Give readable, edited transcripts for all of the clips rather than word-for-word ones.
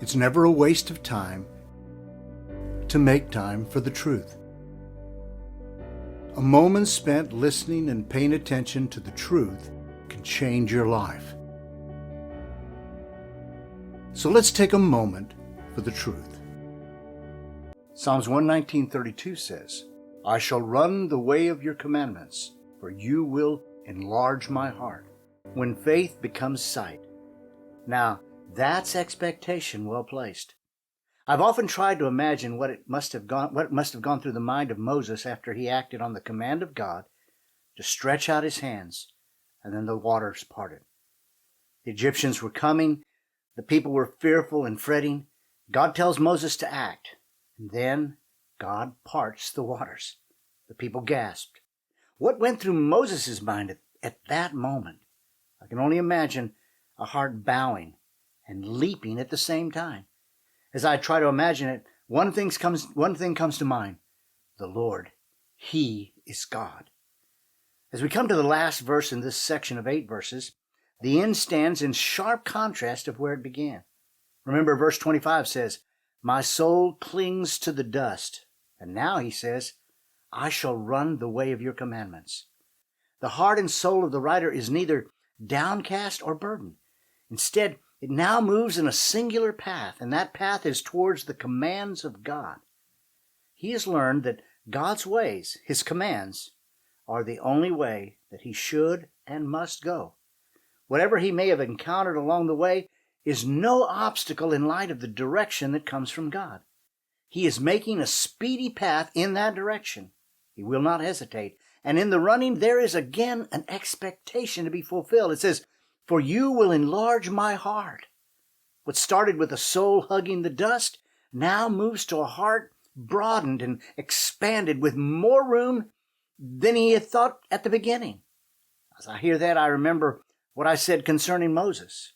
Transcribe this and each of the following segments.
It's never a waste of time to make time for the truth. A moment spent listening and paying attention to the truth can change your life. So let's take a moment for the truth. Psalms 119:32 says, I shall run the way of your commandments, for you will enlarge my heart. When faith becomes sight. Now, that's expectation well placed. I've often tried to imagine what must have gone through the mind of Moses after he acted on the command of God to stretch out his hands, and then the waters parted. The Egyptians were coming, the people were fearful and fretting. God tells Moses to act, and then God parts the waters. The people gasped. What went through Moses' mind at that moment? I can only imagine a heart bowing and leaping at the same time. As I try to imagine it, one thing comes to mind. The Lord, He is God. As we come to the last verse in this section of 8 verses, the end stands in sharp contrast of where it began. Remember, verse 25 says, My soul clings to the dust. And now he says, I shall run the way of your commandments. The heart and soul of the writer is neither downcast or burdened. Instead, it now moves in a singular path, and that path is towards the commands of God. He has learned that God's ways, His commands, are the only way that he should and must go. Whatever he may have encountered along the way is no obstacle in light of the direction that comes from God. He is making a speedy path in that direction. He will not hesitate. And in the running, there is again an expectation to be fulfilled. It says, For you will enlarge my heart. What started with a soul hugging the dust now moves to a heart broadened and expanded with more room than he had thought at the beginning. As I hear that, I remember what I said concerning Moses.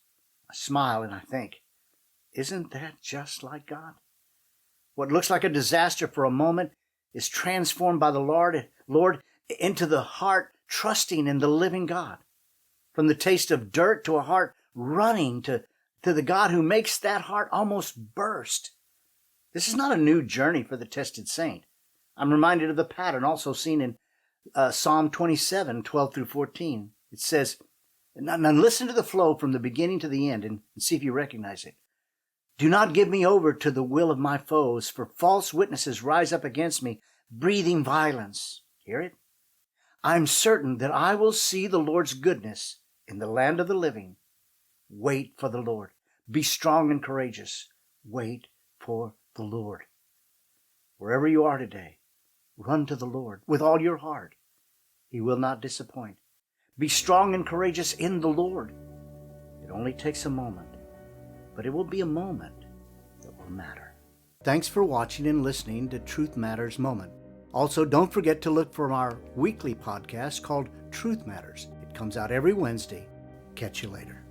I smile and I think, isn't that just like God? What looks like a disaster for a moment is transformed by the Lord into the heart trusting in the living God. From the taste of dirt to a heart running to the God who makes that heart almost burst. This is not a new journey for the tested saint. I'm reminded of the pattern also seen in Psalm 27, 12 through 14. It says, now listen to the flow from the beginning to the end and see if you recognize it. Do not give me over to the will of my foes, for false witnesses rise up against me, breathing violence. Hear it? I'm certain that I will see the Lord's goodness in the land of the living. Wait for the Lord. Be strong and courageous. Wait for the Lord. Wherever you are today, run to the Lord with all your heart. He will not disappoint. Be strong and courageous in the Lord. It only takes a moment, but it will be a moment that will matter. Thanks for watching and listening to Truth Matters Moment. Also, don't forget to look for our weekly podcast called Truth Matters. It comes out every Wednesday. Catch you later.